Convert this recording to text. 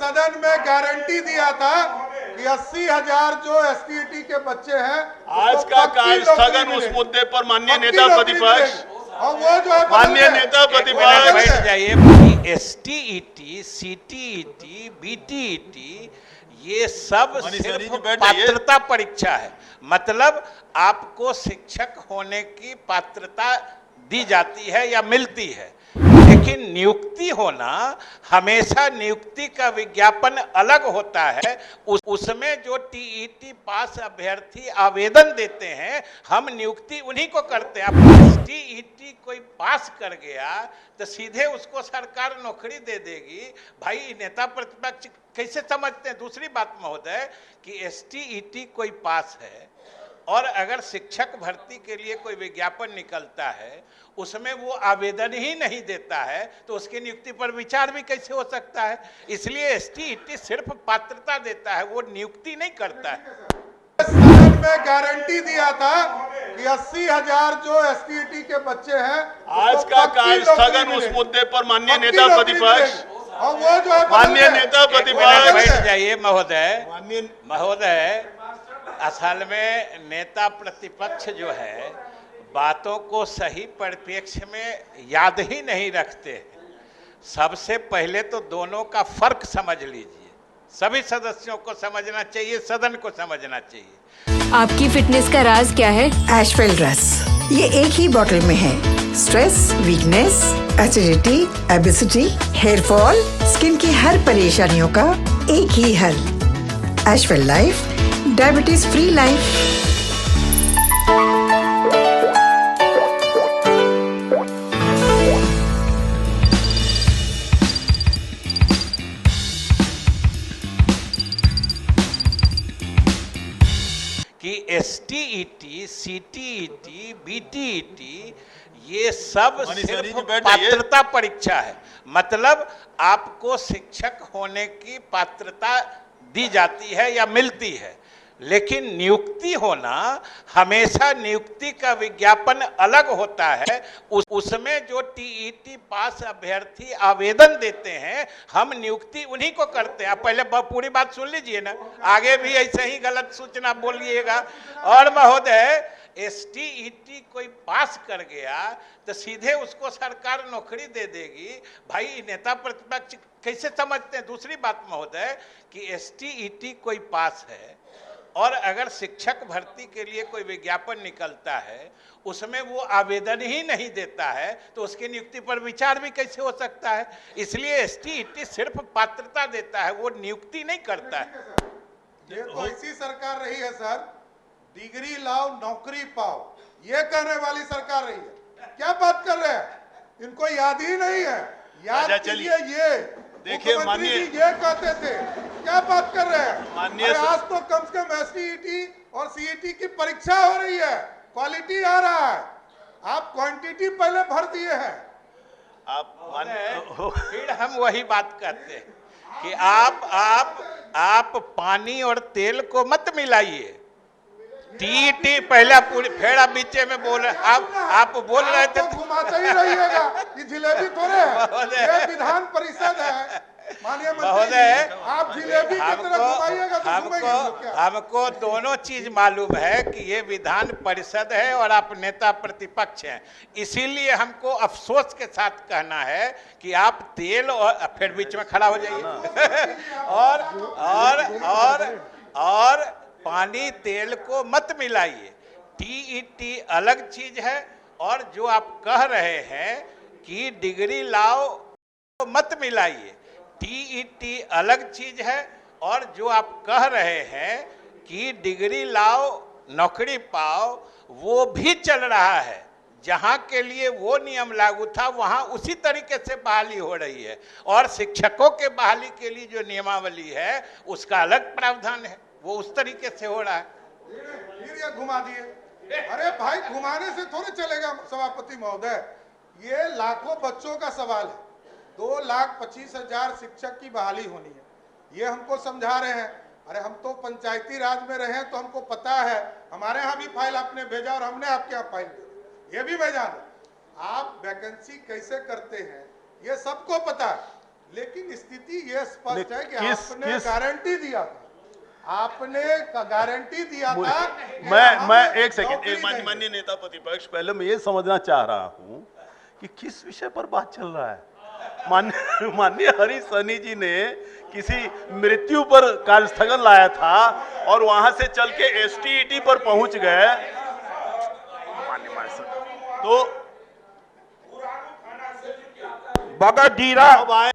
सदन में गारंटी दिया था कि 80,000 जो एसटीईटी के बच्चे हैं आज का कार्य स्थगन उस मुद्दे पर माननीय नेता प्रतिपक्ष और वो जो है माननीय नेता प्रतिपक्ष बैठ जाइए। एसटीईटी, सीटीईटी, बीटीईटी ये सब सिर्फ पात्रता परीक्षा है। मतलब आपको शिक्षक होने की पात्रता दी जाती है या मिलती है, लेकिन नियुक्ति होना, हमेशा नियुक्ति का विज्ञापन अलग होता है। उसमें जो टीईटी पास अभ्यर्थी आवेदन देते हैं, हम नियुक्ति उन्हीं को करते हैं। अब टीईटी कोई पास कर गया तो सीधे उसको सरकार नौकरी दे देगी। भाई नेता प्रतिपक्ष कैसे समझते हैं? दूसरी बात महोदय कि एसटीईटी कोई पास है और अगर शिक्षक भर्ती के लिए कोई विज्ञापन निकलता है, उसमें वो आवेदन ही नहीं देता है, तो उसकी नियुक्ति पर विचार भी कैसे हो सकता है? इसलिए एसटीईटी सिर्फ पात्रता देता है, वो नियुक्ति नहीं करता है। सदन में गारंटी दिया था कि 80,000 जो एसटीईटी के बच्चे हैं आज का कार्य स्थगन उस मुद्दे पर माननीय नेता प्रतिपक्ष और वो जो है माननीय नेता प्रतिपक्ष बैठ जाइए महोदय। असल में नेता प्रतिपक्ष जो है बातों को सही परिप्रेक्ष्य में याद ही नहीं रखते हैं। सबसे पहले तो दोनों का फर्क समझ लीजिए। सभी सदस्यों को समझना चाहिए, सदन को समझना चाहिए। आपकी फिटनेस का राज क्या है? एशवेल रस, ये एक ही बोतल में है। Stress, weakness, acidity, obesity, hair fall, skin की हर परेशानियों का एक ही हल। एशवेल लाइफ, डायबिटीज फ्री लाइफ। कि एसटीईटी, सीटीईटी, बीटीईटी ये सब सिर्फ पात्रता परीक्षा है। मतलब आपको शिक्षक होने की पात्रता दी जाती है या मिलती है, लेकिन नियुक्ति होना, हमेशा नियुक्ति का विज्ञापन अलग होता है। उसमें जो टीईटी पास अभ्यर्थी आवेदन देते हैं, हम नियुक्ति उन्हीं को करते हैं। आप पहले पूरी बात सुन लीजिए ना, आगे भी ऐसे ही गलत सूचना बोलिएगा। और महोदय, एसटीईटी कोई पास कर गया तो सीधे उसको सरकार नौकरी दे देगी। भाई नेता प्रतिपक्ष कैसे समझते हैं? दूसरी बात महोदय कि एसटीईटी कोई पास है और अगर शिक्षक भर्ती के लिए कोई विज्ञापन निकलता है, उसमें वो आवेदन ही नहीं देता है, तो उसकी नियुक्ति पर विचार भी कैसे हो सकता है? इसलिए एसटीईटी सिर्फ पात्रता देता है, वो नियुक्ति नहीं करता है। ये तो ऐसी सरकार रही है सर, डिग्री लाओ नौकरी पाओ, ये कहने वाली सरकार रही है। क्या बात कर रहे हैं? इनको याद ही नहीं है। याद कीजिए, ये देखिए माननीय ये कहते थे। क्या बात कर रहे हैं? माननीय आज तो कम से कम एसटीईटी और सीईटी की परीक्षा हो रही है, क्वालिटी आ रहा है। आप क्वांटिटी पहले भर दिए हैं। फिर हम वही बात करते हैं कि आप पानी और तेल को मत मिलाइए। टीटी पहला पूरी फेड़ा बीचे में बोल रहे, आप बोल रहे थे तो घुमाते ही रहिएगा। ये जिलेबी थोड़े है, ये विधान परिषद है। माननीय मंत्री, आप जिलेबी की तरह घुमाइएगा तो घूमेंगे क्या? हमको दोनों चीज मालूम है कि ये विधान परिषद है और आप नेता प्रतिपक्ष हैं। इसीलिए हमको अफसोस के साथ कहना है कि आप तेल और फिर बीच में खड़ा हो जाइए और पानी तेल को मत मिलाइए। टीईटी अलग चीज है और जो आप कह रहे हैं कि डिग्री लाओ तो मत मिलाइए। टीईटी अलग चीज है और जो आप कह रहे हैं कि डिग्री लाओ नौकरी पाओ, वो भी चल रहा है। जहां के लिए वो नियम लागू था वहां उसी तरीके से बहाली हो रही है। और शिक्षकों के बहाली के लिए जो नियमावली है उसका अलग प्रावधान है, वो उस तरीके से हो रहा है। फिर ये घुमा दिए। अरे भाई, घुमाने से थोड़े चलेगा सभापति महोदय। ये लाखों बच्चों का सवाल है। 2,25,000 शिक्षक की बहाली होनी है, ये हमको समझा रहे हैं। अरे हम तो पंचायती राज में रहे हैं तो हमको पता है। हमारे यहाँ भी फाइल आपने भेजा और हमने आपके यहाँ फाइल भेजा, ये भी मैं जानता। आप वैकेंसी कैसे करते हैं ये सबको पता है। लेकिन स्थिति ये स्पष्ट है कि किस- आपने किस- गारंटी दिया था, आपने गारंटी दिया था कि मैं हम एक सेकंड, नौकरी एक देंगे। माननीय नेता प्रतिपक्ष, पहले मैं ये समझना चाह रहा हूं कि किस विषय पर बात चल रहा है। माननीय हरीश सहनी जी ने किसी मृत्यु पर कार्यस्थगन लाया था और वहां से चल के एसटीईटी पर पहुंच गए। तो बगडीरा अब आए